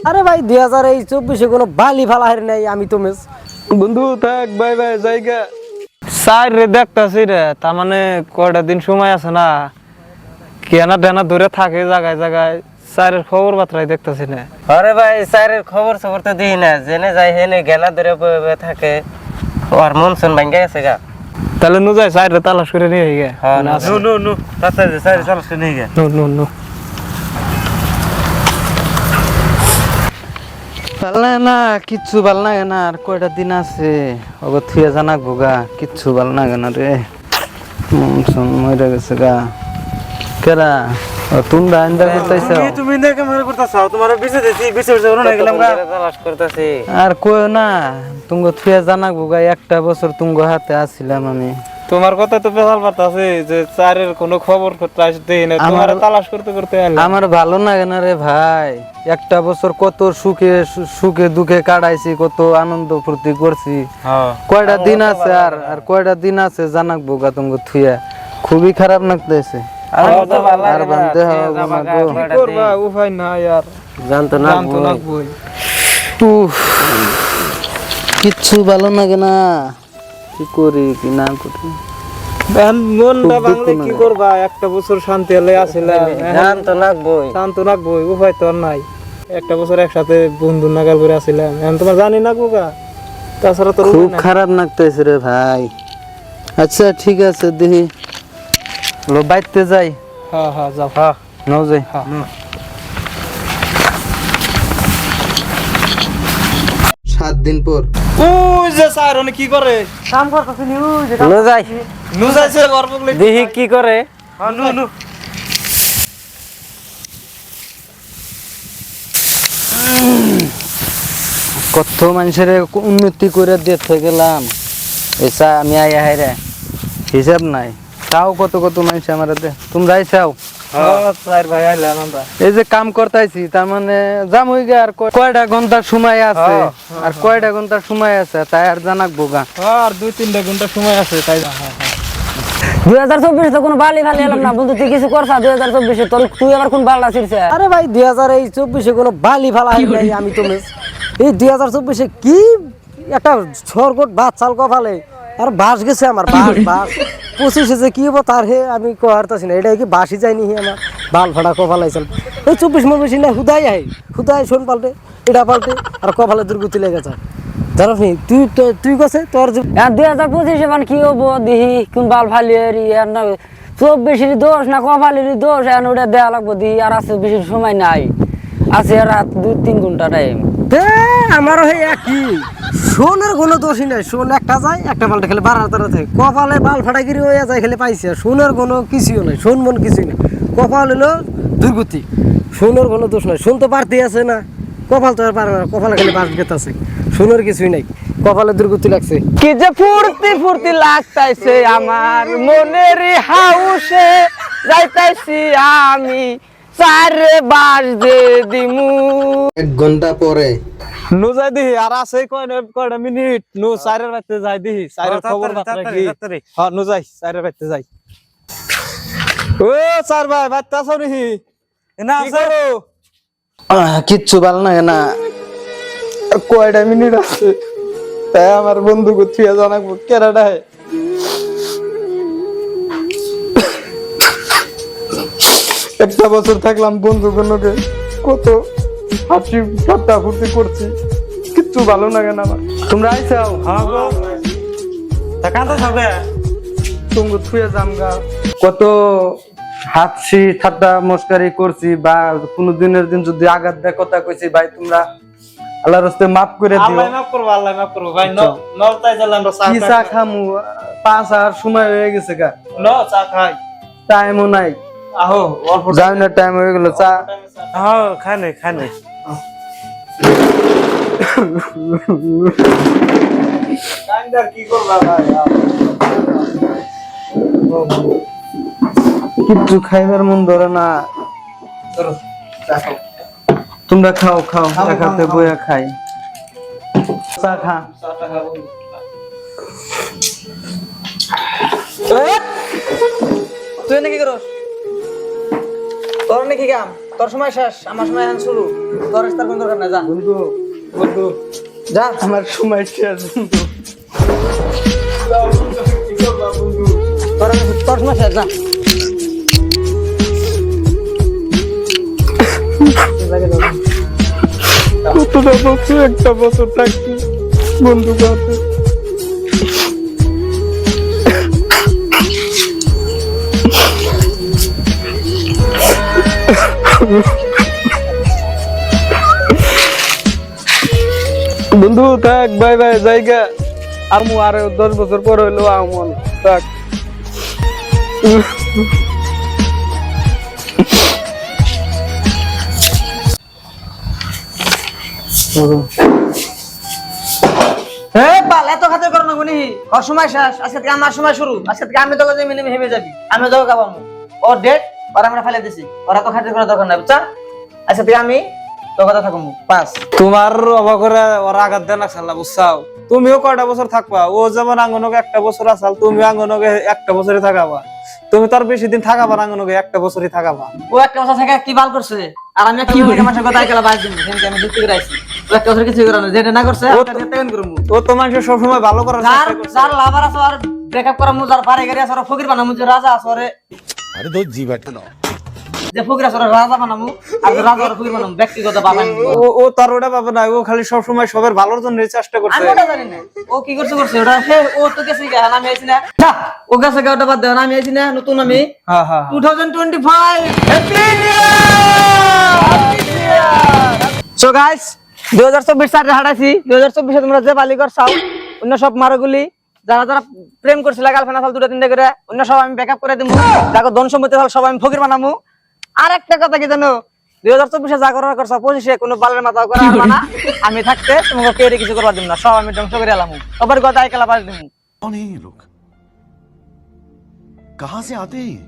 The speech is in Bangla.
আরে ভাই 2024 কোনো বালি ফালা হারি নাই আমি তো মিস বন্ধু থাক বাই বাই জায়গা সাইড রে দেখতাছি রে তার মানে কয়টা দিন সময় আছে না কেনা টেনা ধরে থাকে জায়গায় জায়গায় স্যারের খবর বার্তাই দেখতাছি না। আরে ভাই স্যারের খবর সবর তো দিই না, জেনে যাই হেনে গেনা ধরে বয়ে থাকে আর মন শুন ভাঙ্গা গেছে গা। তাহলে নু যাই স্যার তালাশ করে নিয়ে গে। হ্যাঁ নো তাতে স্যার তালাশ করে নিয়ে গে। নো পারলে না কিচ্ছু ভাল লাগে না, আর কয়টা দিন আছে ওগো থুয়ে জানাক ভোগা, কিচ্ছু ভাল লাগে না রে, মন শোন মরে গেছে গা। কেরা তোমরা আন্দা করতেছ? তুমি দেখে মনে করতেছো তোমার বিছে দিছি বিছে ওনা গেলাম গা তালাশ করতেছি। আর কই না তুঙ্গ থুয়ে জানাক ভোগা, একটা বছর তুঙ্গ হাতে আসছিলাম আমি। তোমার কথা তো পেছাল পাতাছে যে স্যারের কোনো খবর ট্রাস দেই না, তোমার তালাশ করতে করতে এলাম। আমার ভালো লাগে না রে ভাই, একটা বছর কত সুখে দুঃখে কাটাইছি, কত আনন্দ ফুর্তি করছি। কয়টা দিন আছে আর কয়টা দিন আছে জানাক বোগা তুঙ্গ থুয়া, খুবই খারাপ লাগতেছে। আর বান্ধে কি করবা উপায় নাই, আর জানতো না বই কিচ্ছু ভালো লাগে না, কি করি কি না করি মনটা বাংলা কি করবা, একটা বছর শান্তি হলে আসিলাম, শান্ত লাগবই উপায় তো আর নাই। একটা বছর একসাথে বন্ধু নাগাল করে আসিলাম, এখন তোমার জানি না গোগা, তাছাড়া তো খুব খারাপ লাগতেছে রে ভাই। আচ্ছা ঠিক আছে দেখি লো বাইতে যাই। হ্যাঁ যাও নাও যাই। সাত দিন পর ওই যে স্যার উনি কি করে কাম করতেছ নিউজ নো যাই নু যাইছে গর্ব বলে দেখি কি করে। নু কত মানুষের উন্নতি করে দেখতে গেলাম, এসা আমি আই রে হিসাব নাই। চাও কত কত মানুষ আমার তোমরাই চাও। স্যার ভাই আইলাম আমরা, এই যে কাম করতেছি তার মানে জাম হয়ে গে, আর কয়টা ঘন্টার সময় আছে, আর কয়টা ঘন্টার সময় আছে তাই আর জানাক বোগা। আর 2-3 ঘন্টা সময় আছে তাই। 2024 তো কোনো বালি ফালি এলাম না বন্ধু, তুই কিছু করছা 2024 তোর, তুই আবার কোন বালটা ছিড়ছে? আরে ভাই 2024 কোনো বালি ফালা হারি নাই আমি তো মিস এই 2024 কি একটা সরগট ভাত চাল কপালে আর বাস গেছে আমার বাস 25 যে কি হবো তার হে আমি কহারতাছি না, এটা কি বাসি যায়নি আমার বাল ফাটা কপালাইছিল। এই 24 না হুদাই শোন পাল্টে এটা পাল্টে আর কপালে দুর্গতি লেগে যায়। জানিস নি তুই কাছে তোর 2025 মানে কি হবো দিহি কোন বাল ফালি আর না 24 দোষ না কপালের দোষ, এখন ওটা দেওয়া লাগবো দিহি। আর আছে বেশি সময় নাই, আছে রাত 2-3 ঘন্টা টাইম। আমারও হে একই, শোনের কোনো দোষই নাই, শোন একটা যায় একটা পাল্টে খেলে 12 থাকে, কপালে বাল ফাটাগিরি হয়ে যায় খেলে পাইছে, শোনের কোনো কিছুই নাই, শোন মন কিছুই না, কপাল হলো দুর্গতি, শোনের কোনো দোষ নাই, শোন তো পারতেই আছে না, কপাল তো আর পারে না, কপালে খেলে বাস গেতাছে, শোনের কিছুই নাই, কপালে দুর্গতি লাগছে। কি যে ফুর্তি লাগতাইছে আমার মনের হাউসে, যাইতাইছি আমি চারে বাস দে দিমু। 1 ঘন্টা পরে নু যাই দিহি আর আছে কয়টা মিনিট, নু চারের বাইতে যাই দিহি, চারের খবর বার্তা কি। হ্যাঁ নু যাই চারের বাইতে যাই। ও স্যার ভাই বার্তা আছো নিহি না? কিচ্ছু ভালো লাগে না, আর কয়টা মিনিট আছে তাই আমার বন্ধু থুয়া জানাকবো কেরাডায়। একটা বছর থাকলাম বন্ধু গুলোকে, কত হাসি ঠাট্টা ফুর্তি করছি, কিচ্ছু ভালো লাগে না আমার। তোমরা আইসাও তুমি থুয়ে জামগা, কত হাসি ঠাট্টা মস্কারি করছি, বা কোনো দিনের দিন যদি আঘাত দেয় কথা কইছি, ভাই তোমরা আল্লাহর রাস্তায় মাফ করে দিও। আল্লাহ মাফ করবে, আল্লাহ মাফ করবে ভাই। নলতাই যাইলাম আমরা কি চা খামু, 5 আর সময় হয়ে গেছে গা, চা খাই টাইমও নাই। আহো অল্প যাই না টাইম হয়ে গেল, চা হ্যাঁ খানে কি করবা ভাই, কিচ্ছু খাইবার মন ধরে না। তোমরা খাও একাতে বইয়া খাই, চা খা। তুই নাকি করস, তোর নাকি কাম? তোর সময় শেষ আমার সময় এখন শুরু তোর ইস্তার কোন দরকার না যা বন্ধু বন্ধু যা আমার সময় শেষ বন্ধু। তোর সময় শেষ যা কতটা বছর একটা বছর থাকছি বন্ধু কাছে বন্ধু থাক বাই বাই জায়গা আর মু আরো 10 বছর পর হইলো আমন থাক বাল এত খাতির করো না গুনি ওর সময় শেষ আজকে থেকে আমার সময় শুরু আজকে থেকে আমি তোকে জমি নেমে হেমে যাবি আমি তোকে খাবামু ওর ডেট ওর আমরা ফেলে দিছি ওরা তো খাতির করার দরকার নাই বুঝছা আজকে থেকে আমি তোর কথা থাকবো পাস তোমার অবাক করে ওর আঘাত দেন না বুঝছাও তুমিও কয়টা বছর থাকবা ও যেমন আঙ্গনকে একটা বছর আসাল তুমি আঙ্গনকে একটা বছরই থাকাবা তুমি তার বেশি দিন থাকাবা আঙ্গনকে একটা বছরই থাকাবা ও একটা বছর থেকে কি বাল করছে আর আমি কি করে মানুষের কথা আইকালা বাজ দিন কিন্তু আমি যুক্তি করে আইছি ও একটা বছর কিছু করে না যেটা না করছে ও ওটা তেমন করমু ও তো মানুষের সবসময় ভালো করার যার চেষ্টা করছে যার লাভার আছে আর ব্রেকআপ করা মু যার পারে গাড়ি আছে আর ফকির বানামু যে রাজা আছে ওরে अरे दो जी बैठे যে ফকির আছে ওরে রাজা বানামু আর যে রাজা ওরে ফকির বানামু ব্যক্তিগত বানামু ও তার ওটা পাবে না ও খালি সবসময় সবার ভালোর জন্য চেষ্টা করছে আমি ওটা জানি না ও কি করছে করছে ওটা ও তো গেছে গা আমি আইছি না যা, ও গেছে গা ওটা বাদ দে আমি আইছি না নতুন আমি হ্যাঁ হ্যাঁ 2025 হ্যাপি সো গাইস 2024 সালে হাঁটাইছি 2024 তোমরা যে বালি কর চাও অন্য সব মারগুলি যারা যারা প্রেম করছিল গার্লফ্রেন্ড আসাল দুটো তিনটে করে অন্য সব আমি ব্যাকআপ করে দিমু যাকে ধন সম্পত্তি সব আমি ফকির বানামু আর একটা কথা কি জানো 2024 যা করার করছ 25 কোনো বালের মাথা করা হবে না আমি থাকতে তোমাকে কেউ কিছু করবা দিম না সব আমি ধ্বংস করে এলাম সবার কথা আইকালা বাজ দিমু कौन है ये लोग कहाँ से आते हैं